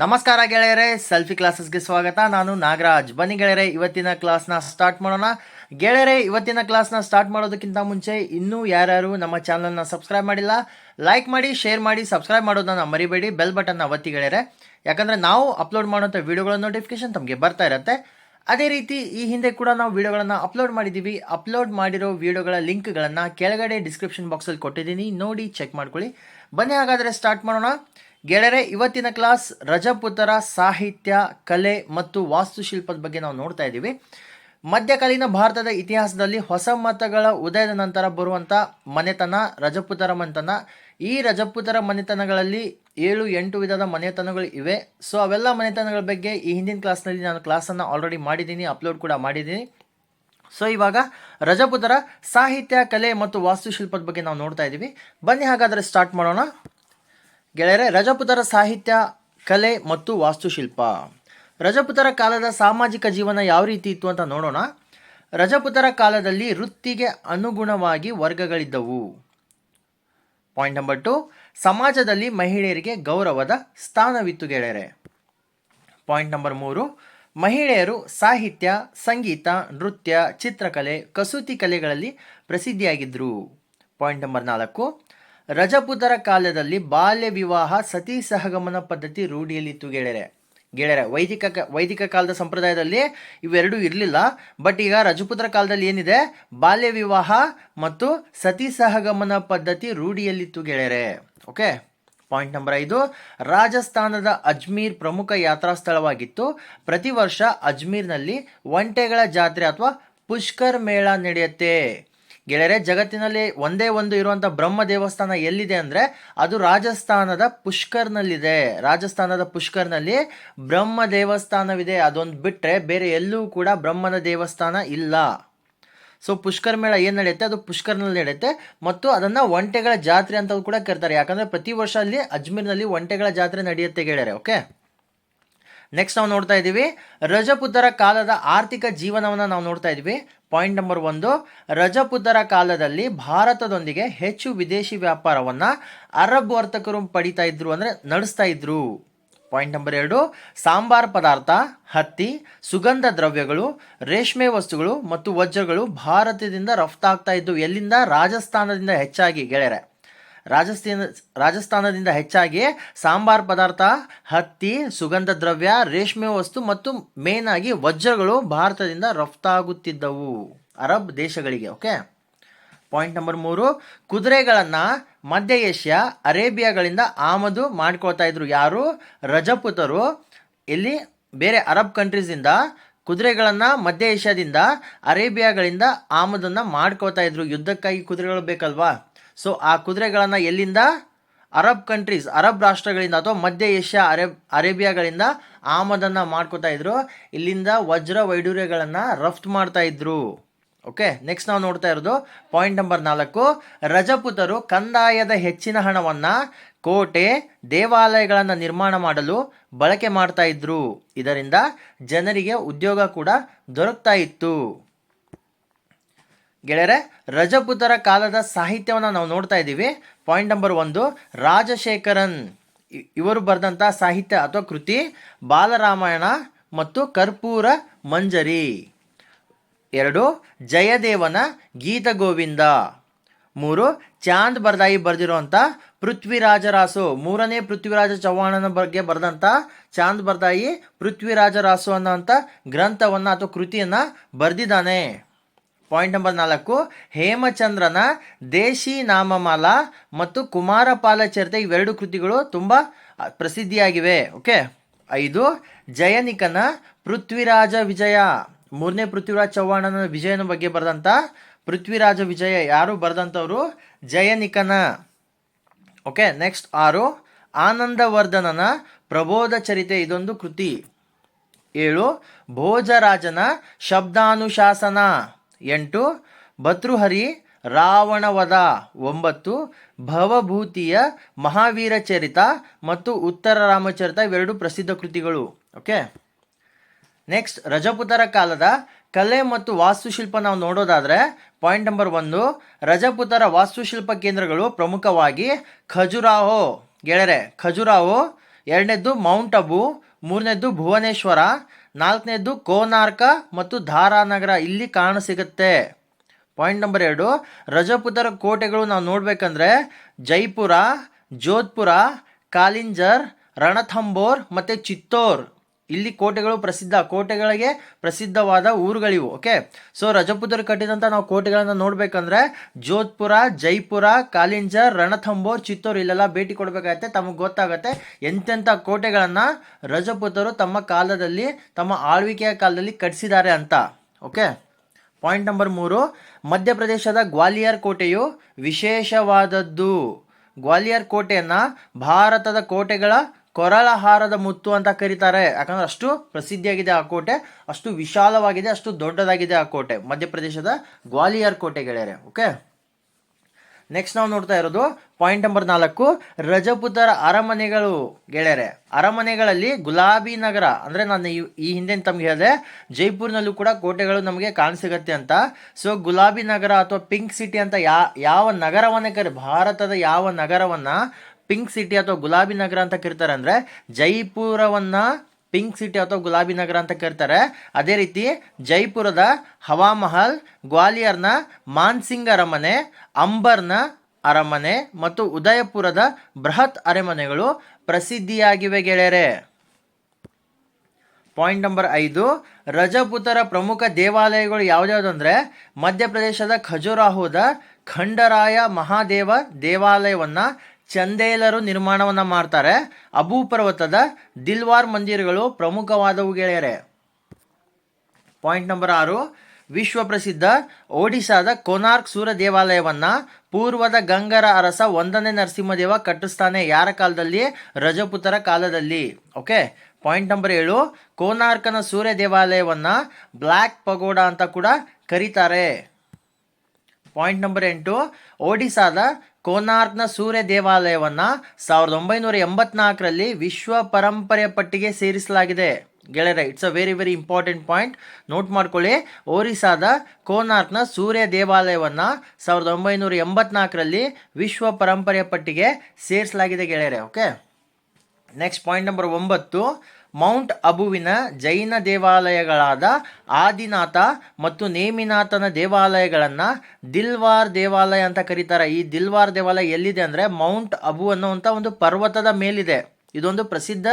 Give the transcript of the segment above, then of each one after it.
ನಮಸ್ಕಾರ ಗೆಳೆಯರೇ, ಸೆಲ್ಫಿ ಕ್ಲಾಸಸ್ಗೆ ಸ್ವಾಗತ. ನಾನು ನಾಗರಾಜ್. ಬನ್ನಿ ಗೆಳೆಯರೇ, ಇವತ್ತಿನ ಕ್ಲಾಸ್ನ ಸ್ಟಾರ್ಟ್ ಮಾಡೋಣ. ಗೆಳೆಯರೇ, ಇವತ್ತಿನ ಕ್ಲಾಸ್ನ ಸ್ಟಾರ್ಟ್ ಮಾಡೋದಕ್ಕಿಂತ ಮುಂಚೆ ಇನ್ನೂ ಯಾರ್ಯಾರು ನಮ್ಮ ಚಾನಲ್ನ ಸಬ್ಸ್ಕ್ರೈಬ್ ಮಾಡಿಲ್ಲ, ಲೈಕ್ ಮಾಡಿ, ಶೇರ್ ಮಾಡಿ, ಸಬ್ಸ್ಕ್ರೈಬ್ ಮಾಡೋದನ್ನು ಮರಿಬೇಡಿ. ಬೆಲ್ ಬಟನ್ನ ಒತ್ತಿ ಗೆಳೆಯರೆ, ಯಾಕಂದರೆ ನಾವು ಅಪ್ಲೋಡ್ ಮಾಡೋಂಥ ವೀಡಿಯೋಗಳ ನೋಟಿಫಿಕೇಶನ್ ತಮಗೆ ಬರ್ತಾ ಇರುತ್ತೆ. ಅದೇ ರೀತಿ ಈ ಹಿಂದೆ ಕೂಡ ನಾವು ವೀಡಿಯೋಗಳನ್ನು ಅಪ್ಲೋಡ್ ಮಾಡಿದ್ದೀವಿ. ಅಪ್ಲೋಡ್ ಮಾಡಿರೋ ವೀಡಿಯೋಗಳ ಲಿಂಕ್ಗಳನ್ನು ಕೆಳಗಡೆ ಡಿಸ್ಕ್ರಿಪ್ಷನ್ ಬಾಕ್ಸಲ್ಲಿ ಕೊಟ್ಟಿದ್ದೀನಿ, ನೋಡಿ ಚೆಕ್ ಮಾಡ್ಕೊಳ್ಳಿ. ಬನ್ನಿ ಹಾಗಾದರೆ ಸ್ಟಾರ್ಟ್ ಮಾಡೋಣ. ಗೆಳೆಯರೆ, ಇವತ್ತಿನ ಕ್ಲಾಸ್ ರಜಪೂತರ ಸಾಹಿತ್ಯ, ಕಲೆ ಮತ್ತು ವಾಸ್ತುಶಿಲ್ಪದ ಬಗ್ಗೆ ನಾವು ನೋಡ್ತಾ ಇದ್ದೀವಿ. ಮಧ್ಯಕಾಲೀನ ಭಾರತದ ಇತಿಹಾಸದಲ್ಲಿ ಹೊಸ ಮತಗಳ ಉದಯದ ನಂತರ ಬರುವಂಥ ಮನೆತನ ರಜಪೂತರ ಮನೆತನ. ಈ ರಜಪೂತರ ಮನೆತನಗಳಲ್ಲಿ 7-8 ವಿಧದ ಮನೆತನಗಳು ಇವೆ. ಸೊ ಅವೆಲ್ಲ ಮನೆತನಗಳ ಬಗ್ಗೆ ಈ ಹಿಂದಿನ ಕ್ಲಾಸ್ನಲ್ಲಿ ನಾನು ಕ್ಲಾಸನ್ನು ಆಲ್ರೆಡಿ ಮಾಡಿದ್ದೀನಿ, ಅಪ್ಲೋಡ್ ಕೂಡ ಮಾಡಿದ್ದೀನಿ. ಸೊ ಇವಾಗ ರಜಪೂತರ ಸಾಹಿತ್ಯ, ಕಲೆ ಮತ್ತು ವಾಸ್ತುಶಿಲ್ಪದ ಬಗ್ಗೆ ನಾವು ನೋಡ್ತಾ ಇದ್ದೀವಿ. ಬನ್ನಿ ಹಾಗಾದರೆ ಸ್ಟಾರ್ಟ್ ಮಾಡೋಣ. ಗೆಳೆಯರೆ, ರಜಪೂತರ ಸಾಹಿತ್ಯ, ಕಲೆ ಮತ್ತು ವಾಸ್ತುಶಿಲ್ಪ. ರಜಪೂತರ ಕಾಲದ ಸಾಮಾಜಿಕ ಜೀವನ ಯಾವ ರೀತಿ ಇತ್ತು ಅಂತ ನೋಡೋಣ. ರಜಪೂತರ ಕಾಲದಲ್ಲಿ ವೃತ್ತಿಗೆ ಅನುಗುಣವಾಗಿ ವರ್ಗಗಳಿದ್ದವು. ಪಾಯಿಂಟ್ ನಂಬರ್ 2, ಸಮಾಜದಲ್ಲಿ ಮಹಿಳೆಯರಿಗೆ ಗೌರವದ ಸ್ಥಾನವಿತ್ತು ಗೆಳೆಯರೆ. ಪಾಯಿಂಟ್ ನಂಬರ್ 3, ಮಹಿಳೆಯರು ಸಾಹಿತ್ಯ, ಸಂಗೀತ, ನೃತ್ಯ, ಚಿತ್ರಕಲೆ, ಕಸೂತಿ ಕಲೆಗಳಲ್ಲಿ ಪ್ರಸಿದ್ಧಿಯಾಗಿದ್ದರು. ಪಾಯಿಂಟ್ ನಂಬರ್ 4, ರಜಪೂತರ ಕಾಲದಲ್ಲಿ ಬಾಲ್ಯ ವಿವಾಹ, ಸತಿ ಸಹಗಮನ ಪದ್ಧತಿ ರೂಢಿಯಲ್ಲಿತ್ತು ಗೆಳೆಯರೆ. ವೈದಿಕ ಕಾಲದ ಸಂಪ್ರದಾಯದಲ್ಲಿ ಇವೆರಡೂ ಇರಲಿಲ್ಲ. ಬಟ್ ಈಗ ರಜಪೂತರ ಕಾಲದಲ್ಲಿ ಏನಿದೆ, ಬಾಲ್ಯ ವಿವಾಹ ಮತ್ತು ಸತಿ ಸಹಗಮನ ಪದ್ಧತಿ ರೂಢಿಯಲ್ಲಿತ್ತು ಗೆಳೆಯರೆ. ಓಕೆ. ಪಾಯಿಂಟ್ ನಂಬರ್ 5, ರಾಜಸ್ಥಾನದ ಅಜ್ಮೀರ್ ಪ್ರಮುಖ ಯಾತ್ರಾ ಸ್ಥಳವಾಗಿತ್ತು. ಪ್ರತಿ ವರ್ಷ ಅಜ್ಮೀರ್ನಲ್ಲಿ ಒಂಟೆಗಳ ಜಾತ್ರೆ ಅಥವಾ ಪುಷ್ಕರ್ ಮೇಳ ನಡೆಯುತ್ತೆ ಗೆಳೆಯರೆ. ಜಗತ್ತಿನಲ್ಲಿ ಒಂದೇ ಒಂದು ಇರುವಂಥ ಬ್ರಹ್ಮ ದೇವಸ್ಥಾನ ಎಲ್ಲಿದೆ ಅಂದರೆ ಅದು ರಾಜಸ್ಥಾನದ ಪುಷ್ಕರ್ನಲ್ಲಿದೆ. ರಾಜಸ್ಥಾನದ ಪುಷ್ಕರ್ನಲ್ಲಿ ಬ್ರಹ್ಮ ದೇವಸ್ಥಾನವಿದೆ. ಅದೊಂದು ಬಿಟ್ಟರೆ ಬೇರೆ ಎಲ್ಲೂ ಕೂಡ ಬ್ರಹ್ಮನ ದೇವಸ್ಥಾನ ಇಲ್ಲ. ಸೊ ಪುಷ್ಕರ್ ಮೇಳ ಏನು ನಡೆಯುತ್ತೆ, ಅದು ಪುಷ್ಕರ್ನಲ್ಲಿ ನಡೆಯುತ್ತೆ. ಮತ್ತು ಅದನ್ನು ಒಂಟೆಗಳ ಜಾತ್ರೆ ಅಂತ ಕೂಡ ಕರೀತಾರೆ, ಯಾಕಂದರೆ ಪ್ರತಿ ವರ್ಷ ಅಲ್ಲಿ ಅಜ್ಮೀರ್ನಲ್ಲಿ ಒಂಟೆಗಳ ಜಾತ್ರೆ ನಡೆಯುತ್ತೆ ಗೆಳೆಯರೆ. ಓಕೆ. ನೆಕ್ಸ್ಟ್ ನಾವು ನೋಡ್ತಾ ಇದ್ದೀವಿ ರಜಪೂತರ ಕಾಲದ ಆರ್ಥಿಕ ಜೀವನವನ್ನು ನಾವು ನೋಡ್ತಾ ಇದ್ದೀವಿ. ಪಾಯಿಂಟ್ ನಂಬರ್ 1, ರಜಪೂತರ ಕಾಲದಲ್ಲಿ ಭಾರತದೊಂದಿಗೆ ಹೆಚ್ಚು ವಿದೇಶಿ ವ್ಯಾಪಾರವನ್ನು ಅರಬ್ ವರ್ತಕರು ಪಡಿತಾ ಇದ್ರು, ಅಂದರೆ ನಡೆಸ್ತಾ ಇದ್ರು. ಪಾಯಿಂಟ್ ನಂಬರ್ 2, ಸಾಂಬಾರ್ ಪದಾರ್ಥ, ಹತ್ತಿ, ಸುಗಂಧ ದ್ರವ್ಯಗಳು, ರೇಷ್ಮೆ ವಸ್ತುಗಳು ಮತ್ತು ವಜ್ರಗಳು ಭಾರತದಿಂದ ರಫ್ತಾಗ್ತಾ ಇದ್ದು. ಎಲ್ಲಿಂದ? ರಾಜಸ್ಥಾನದಿಂದ ಹೆಚ್ಚಾಗಿ ಗೆಳೆಯರೆ. ರಾಜಸ್ಥಾನದಿಂದ ಹೆಚ್ಚಾಗಿ ಸಾಂಬಾರ್ ಪದಾರ್ಥ, ಹತ್ತಿ, ಸುಗಂಧ ದ್ರವ್ಯ, ರೇಷ್ಮೆ ವಸ್ತು ಮತ್ತು ಮೇನ್ ಆಗಿ ವಜ್ರಗಳು ಭಾರತದಿಂದ ರಫ್ತಾಗುತ್ತಿದ್ದವು ಅರಬ್ ದೇಶಗಳಿಗೆ. ಓಕೆ. ಪಾಯಿಂಟ್ ನಂಬರ್ 3, ಕುದುರೆಗಳನ್ನು ಮಧ್ಯ ಏಷ್ಯಾ, ಅರೇಬಿಯಾಗಳಿಂದ ಆಮದು ಮಾಡ್ಕೊಳ್ತಾ ಇದ್ರು. ಯಾರು? ರಜಪೂತರು. ಇಲ್ಲಿ ಬೇರೆ ಅರಬ್ ಕಂಟ್ರೀಸಿಂದ ಕುದುರೆಗಳನ್ನು ಮಧ್ಯ ಏಷ್ಯಾದಿಂದ, ಅರೇಬಿಯಾಗಳಿಂದ ಆಮದನ್ನು ಮಾಡ್ಕೊಳ್ತಾ ಇದ್ರು. ಯುದ್ಧಕ್ಕಾಗಿ ಕುದುರೆಗಳು ಬೇಕಲ್ವಾ. ಸೊ ಆ ಕುದುರೆಗಳನ್ನು ಎಲ್ಲಿಂದ? ಅರಬ್ ಕಂಟ್ರೀಸ್, ಅರಬ್ ರಾಷ್ಟ್ರಗಳಿಂದ ಅಥವಾ ಮಧ್ಯ ಏಷ್ಯಾ, ಅರೇಬಿಯಾಗಳಿಂದ ಆಮದನ್ನು ಮಾಡ್ಕೋತಾ ಇದ್ರು. ಇಲ್ಲಿಂದ ವಜ್ರ ವೈಡೂರ್ಯಗಳನ್ನು ರಫ್ತು ಮಾಡ್ತಾ ಇದ್ರು. ಓಕೆ. ನೆಕ್ಸ್ಟ್ ನಾವು ನೋಡ್ತಾ ಇರೋದು ಪಾಯಿಂಟ್ ನಂಬರ್ 4, ರಜಪೂತರು ಕಂದಾಯದ ಹೆಚ್ಚಿನ ಹಣವನ್ನು ಕೋಟೆ, ದೇವಾಲಯಗಳನ್ನು ನಿರ್ಮಾಣ ಮಾಡಲು ಬಳಕೆ ಮಾಡ್ತಾ ಇದ್ರು. ಇದರಿಂದ ಜನರಿಗೆ ಉದ್ಯೋಗ ಕೂಡ ದೊರಕ್ತಾ ಇತ್ತು ಗೆಳೆಯರೆ. ರಜಪೂತರ ಕಾಲದ ಸಾಹಿತ್ಯವನ್ನು ನಾವು ನೋಡ್ತಾ ಇದ್ದೀವಿ. ಪಾಯಿಂಟ್ ನಂಬರ್ 1, ರಾಜಶೇಖರನ್ ಇವರು ಬರೆದಂಥ ಸಾಹಿತ್ಯ ಅಥವಾ ಕೃತಿ ಬಾಲರಾಮಾಯಣ ಮತ್ತು ಕರ್ಪೂರ ಮಂಜರಿ. 2, ಜಯದೇವನ ಗೀತ ಗೋವಿಂದ. 3, ಚಾಂದ್ ಬರ್ದಾಯಿ ಬರೆದಿರುವಂಥ ಪೃಥ್ವಿರಾಜರಾಸು, 3ನೇ ಪೃಥ್ವಿರಾಜ ಚೌಹಾಣನ ಬಗ್ಗೆ ಬರೆದಂಥ ಚಾಂದ್ ಬರ್ದಾಯಿ ಪೃಥ್ವಿರಾಜರಾಸು ಅನ್ನೋಂಥ ಗ್ರಂಥವನ್ನು ಅಥವಾ ಕೃತಿಯನ್ನು ಬರೆದಿದ್ದಾನೆ. ಪಾಯಿಂಟ್ ನಂಬರ್ 4, ಹೇಮಚಂದ್ರನ ದೇಶಿ ನಾಮಮಾಲ ಮತ್ತು ಕುಮಾರಪಾಲ ಚರಿತೆ, ಇವೆರಡು ಕೃತಿಗಳು ತುಂಬ ಪ್ರಸಿದ್ಧಿಯಾಗಿವೆ. ಓಕೆ. 5, ಜಯನಿಕನ ಪೃಥ್ವಿರಾಜ ವಿಜಯ, 3ನೇ ಪೃಥ್ವಿರಾಜ್ ಚೌಹಾಣನ ವಿಜಯನ ಬಗ್ಗೆ ಬರೆದಂಥ ಪೃಥ್ವಿರಾಜ ವಿಜಯ ಯಾರು ಬರೆದಂಥವ್ರು? ಜಯನಿಕನ. ಓಕೆ. ನೆಕ್ಸ್ಟ್ 6, ಆನಂದವರ್ಧನನ ಪ್ರಬೋಧ ಚರಿತೆ, ಇದೊಂದು ಕೃತಿ. 7, ಭೋಜರಾಜನ ಶಬ್ದಾನುಶಾಸನ. 8, ಭತೃಹರಿ ರಾವಣವಧ. 9, ಭವಭೂತಿಯ ಮಹಾವೀರ ಚರಿತ ಮತ್ತು ಉತ್ತರ ರಾಮಚರಿತ, ಇವೆರಡು ಪ್ರಸಿದ್ಧ ಕೃತಿಗಳು. ಓಕೆ. ನೆಕ್ಸ್ಟ್ ರಜಪೂತರ ಕಾಲದ ಕಲೆ ಮತ್ತು ವಾಸ್ತುಶಿಲ್ಪ ನಾವು ನೋಡೋದಾದರೆ ಪಾಯಿಂಟ್ ನಂಬರ್ 1, ರಜಪೂತರ ವಾಸ್ತುಶಿಲ್ಪ ಕೇಂದ್ರಗಳು ಪ್ರಮುಖವಾಗಿ ಖಜುರಾಹೋ ಗೆಳೆಯರೆ. ಖಜುರಾಹೋ ಎರಡನೇದ್ದು ಮೌಂಟ್ ಅಬು, ಮೂರನೇದ್ದು ಭುವನೇಶ್ವರ, ನಾಲ್ಕನೇದ್ದು ಕೋನಾರ್ಕ ಮತ್ತು ಧಾರಾನಗರ ಇಲ್ಲಿ ಕಾಣಸಿಗುತ್ತೆ. ಪಾಯಿಂಟ್ ನಂಬರ್ 2, ರಜಪೂತರ ಕೋಟೆಗಳು ನಾವು ನೋಡ್ಬೇಕಂದ್ರೆ ಜೈಪುರ, ಜೋಧ್ಪುರ, ಕಾಲಿಂಜರ್, ರಣಥಂಬೋರ್ ಮತ್ತು ಚಿತ್ತೋರ್ ಇಲ್ಲಿ ಕೋಟೆಗಳು ಪ್ರಸಿದ್ಧ, ಕೋಟೆಗಳಿಗೆ ಪ್ರಸಿದ್ಧವಾದ ಊರುಗಳಿವು. ಓಕೆ, ಸೊ ರಜಪೂತರು ಕಟ್ಟಿದಂಥ ನಾವು ಕೋಟೆಗಳನ್ನು ನೋಡ್ಬೇಕಂದ್ರೆ ಜೋಧ್ಪುರ, ಜೈಪುರ, ಕಾಲಿಂಜರ್, ರಣಥಂಬೋರ್, ಚಿತ್ತೋರ್ ಇಲ್ಲೆಲ್ಲ ಭೇಟಿ ಕೊಡಬೇಕಾಗತ್ತೆ. ತಮಗೆ ಗೊತ್ತಾಗತ್ತೆ ಎಂತೆಂಥ ಕೋಟೆಗಳನ್ನು ರಜಪೂತರು ತಮ್ಮ ಕಾಲದಲ್ಲಿ, ತಮ್ಮ ಆಳ್ವಿಕೆಯ ಕಾಲದಲ್ಲಿ ಕಟ್ಟಿಸಿದ್ದಾರೆ ಅಂತ. ಓಕೆ, ಪಾಯಿಂಟ್ ನಂಬರ್ 3, ಮಧ್ಯಪ್ರದೇಶದ ಗ್ವಾಲಿಯರ್ ಕೋಟೆಯು ವಿಶೇಷವಾದದ್ದು. ಗ್ವಾಲಿಯರ್ ಕೋಟೆಯನ್ನು ಭಾರತದ ಕೋಟೆಗಳ ಕೊರಳಹಾರದ ಮುತ್ತು ಅಂತ ಕರೀತಾರೆ. ಯಾಕಂದ್ರೆ ಅಷ್ಟು ಪ್ರಸಿದ್ಧಿಯಾಗಿದೆ ಆ ಕೋಟೆ, ಅಷ್ಟು ವಿಶಾಲವಾಗಿದೆ, ಅಷ್ಟು ದೊಡ್ಡದಾಗಿದೆ ಆ ಕೋಟೆ, ಮಧ್ಯಪ್ರದೇಶದ ಗ್ವಾಲಿಯರ್ ಕೋಟೆ ಗೆಳೆಯರೆ. ಓಕೆ, ನೆಕ್ಸ್ಟ್ ನಾವು ನೋಡ್ತಾ ಇರೋದು ಪಾಯಿಂಟ್ ನಂಬರ್ 4, ರಜಪೂತರ ಅರಮನೆಗಳು ಗೆಳೆಯರೆ. ಅರಮನೆಗಳಲ್ಲಿ ಗುಲಾಬಿ ನಗರ ಅಂದರೆ ನಾನು ಈ ಹಿಂದೆ ತಮ್ಗೆ ಹೇಳಿದೆ ಜೈಪುರ್ನಲ್ಲೂ ಕೂಡ ಕೋಟೆಗಳು ನಮಗೆ ಕಾಣಸಿಗತ್ತೆ ಅಂತ. ಸೊ ಗುಲಾಬಿ ನಗರ ಅಥವಾ ಪಿಂಕ್ ಸಿಟಿ ಅಂತ ಯಾವ ನಗರವನ್ನ ಭಾರತದ ಯಾವ ನಗರವನ್ನ ಪಿಂಕ್ ಸಿಟಿ ಅಥವಾ ಗುಲಾಬಿ ನಗರ ಅಂತ ಕರೀತಾರೆ ಅಂದರೆ ಜೈಪುರವನ್ನ ಪಿಂಕ್ ಸಿಟಿ ಅಥವಾ ಗುಲಾಬಿ ನಗರ ಅಂತ ಕರೀತಾರೆ. ಅದೇ ರೀತಿ ಜೈಪುರದ ಹವಾಮಹಲ್, ಗ್ವಾಲಿಯರ್ನ ಮಾನ್ಸಿಂಗ್ ಅರಮನೆ, ಅಂಬರ್ನ ಅರಮನೆ ಮತ್ತು ಉದಯಪುರದ ಬೃಹತ್ ಅರಮನೆಗಳು ಪ್ರಸಿದ್ಧಿಯಾಗಿವೆ ಗೆಳೆಯರೆ. ಪಾಯಿಂಟ್ ನಂಬರ್ 5, ರಜಪೂತರ ಪ್ರಮುಖ ದೇವಾಲಯಗಳು ಯಾವ್ಯಾವುದು ಅಂದರೆ ಮಧ್ಯಪ್ರದೇಶದ ಖಜುರಾಹೋದ ಖಂಡರಾಯ ಮಹಾದೇವ ದೇವಾಲಯವನ್ನು ಚಂದೇಲರು ನಿರ್ಮಾಣವನ್ನ ಮಾಡ್ತಾರೆ. ಅಬೂ ಪರ್ವತದ ದಿಲ್ವಾರ್ ಮಂದಿರಗಳು ಪ್ರಮುಖವಾದವು ಗೆಳೆಯರೆ. ಪಾಯಿಂಟ್ ನಂಬರ್ 6, ವಿಶ್ವ ಪ್ರಸಿದ್ಧ ಒಡಿಶಾದ ಕೋನಾರ್ಕ್ ಸೂರ್ಯ ದೇವಾಲಯವನ್ನ ಪೂರ್ವದ ಗಂಗರ ಅರಸ 1ನೇ ನರಸಿಂಹದೇವ ಕಟ್ಟಿಸ್ತಾನೆ. ಯಾರ ಕಾಲದಲ್ಲಿ? ರಜಪೂತರ ಕಾಲದಲ್ಲಿ. ಓಕೆ, ಪಾಯಿಂಟ್ ನಂಬರ್ 7, ಕೋನಾರ್ಕನ ಸೂರ್ಯ ದೇವಾಲಯವನ್ನ ಬ್ಲ್ಯಾಕ್ ಪಗೋಡಾ ಅಂತ ಕೂಡ ಕರೀತಾರೆ. ಪಾಯಿಂಟ್ ನಂಬರ್ 8, ಒಡಿಶಾದ ಕೋನಾರ್ಕ್ನ ಸೂರ್ಯ ದೇವಾಲಯವನ್ನು 1984ರಲ್ಲಿ ವಿಶ್ವ ಪರಂಪರೆಯ ಪಟ್ಟಿಗೆ ಸೇರಿಸಲಾಗಿದೆ ಗೆಳೆಯರೆ. It's a very very important point, note ಮಾಡ್ಕೊಳ್ಳಿ. ಒರಿಸ್ಸಾದ ಕೋನಾರ್ಕ್ನ ಸೂರ್ಯ ದೇವಾಲಯವನ್ನು 1984ರಲ್ಲಿ ವಿಶ್ವ ಪರಂಪರೆಯ ಪಟ್ಟಿಗೆ ಸೇರಿಸಲಾಗಿದೆ ಗೆಳೆಯರೆ. Okay, next point number 9, mount ಅಬುವಿನ ಜೈನ ದೇವಾಲಯಗಳಾದ ಆದಿನಾಥ ಮತ್ತು ನೇಮಿನಾಥನ ದೇವಾಲಯಗಳನ್ನು ದಿಲ್ವಾರ್ ದೇವಾಲಯ ಅಂತ ಕರೀತಾರೆ. ಈ ದಿಲ್ವಾರ್ ದೇವಾಲಯ ಎಲ್ಲಿದೆ ಅಂದರೆ ಮೌಂಟ್ ಅಬು ಅನ್ನುವಂಥ ಒಂದು ಪರ್ವತದ ಮೇಲಿದೆ. ಇದೊಂದು ಪ್ರಸಿದ್ಧ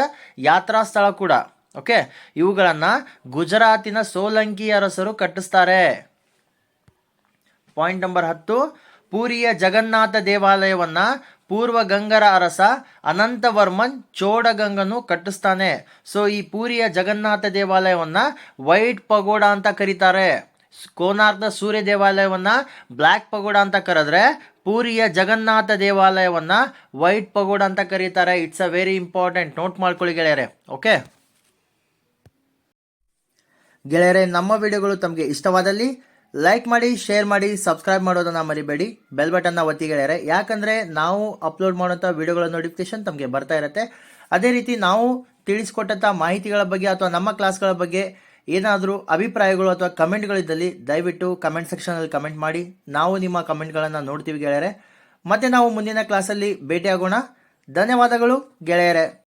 ಯಾತ್ರಾ ಸ್ಥಳ ಕೂಡ. ಓಕೆ, ಇವುಗಳನ್ನು ಗುಜರಾತಿನ ಸೋಲಂಕಿ ಅರಸರು ಕಟ್ಟಿಸ್ತಾರೆ. ಪಾಯಿಂಟ್ ನಂಬರ್ 10, ಪೂರಿಯ ಜಗನ್ನಾಥ ದೇವಾಲಯವನ್ನು ಪೂರ್ವ ಗಂಗರ ಅರಸ ಅನಂತವರ್ಮನ್ ಚೋಡಗಂಗನು ಕಟ್ಟಿಸ್ತಾನೆ. ಸೊ ಈ ಪೂರಿಯ ಜಗನ್ನಾಥ ದೇವಾಲಯವನ್ನು ವೈಟ್ ಪಗೋಡಾ ಅಂತ ಕರೀತಾರೆ. ಕೋನಾರ್ಕ್ನ ಸೂರ್ಯ ದೇವಾಲಯವನ್ನು ಬ್ಲ್ಯಾಕ್ ಪಗೋಡಾ ಅಂತ ಕರೆದ್ರೆ ಪೂರಿಯ ಜಗನ್ನಾಥ ದೇವಾಲಯವನ್ನು ವೈಟ್ ಪಗೋಡಾ ಅಂತ ಕರೀತಾರೆ. It's a very important, note ಮಾಡ್ಕೊಳ್ಳಿ ಗೆಳೆಯರೆ. ಓಕೆ ಗೆಳೆಯರೆ, ನಮ್ಮ ವಿಡಿಯೋಗಳು ತಮಗೆ ಇಷ್ಟವಾದಲ್ಲಿ ಲೈಕ್ ಮಾಡಿ, ಶೇರ್ ಮಾಡಿ, ಸಬ್ಸ್ಕ್ರೈಬ್ ಮಾಡೋದನ್ನ ಮರಿಬೇಡಿ. ಬೆಲ್ ಬಟನ್ನ ಒತ್ತಿ ಗೆಳೆಯರೆ, ಯಾಕಂದರೆ ನಾವು ಅಪ್ಲೋಡ್ ಮಾಡೋಂಥ ವಿಡಿಯೋಗಳ ನೋಟಿಫಿಕೇಶನ್ ತಮಗೆ ಬರ್ತಾ ಇರುತ್ತೆ. ಅದೇ ರೀತಿ ನಾವು ತಿಳಿಸ್ಕೊಟ್ಟಂಥ ಮಾಹಿತಿಗಳ ಬಗ್ಗೆ ಅಥವಾ ನಮ್ಮ ಕ್ಲಾಸ್ಗಳ ಬಗ್ಗೆ ಏನಾದರೂ ಅಭಿಪ್ರಾಯಗಳು ಅಥವಾ ಕಮೆಂಟ್ಗಳಿದ್ದಲ್ಲಿ ದಯವಿಟ್ಟು ಕಮೆಂಟ್ ಸೆಕ್ಷನಲ್ಲಿ ಕಮೆಂಟ್ ಮಾಡಿ. ನಾವು ನಿಮ್ಮ ಕಮೆಂಟ್ಗಳನ್ನು ನೋಡ್ತೀವಿ ಗೆಳೆಯರೆ. ಮತ್ತೆ ನಾವು ಮುಂದಿನ ಕ್ಲಾಸಲ್ಲಿ ಭೇಟಿಯಾಗೋಣ. ಧನ್ಯವಾದಗಳು ಗೆಳೆಯರೆ.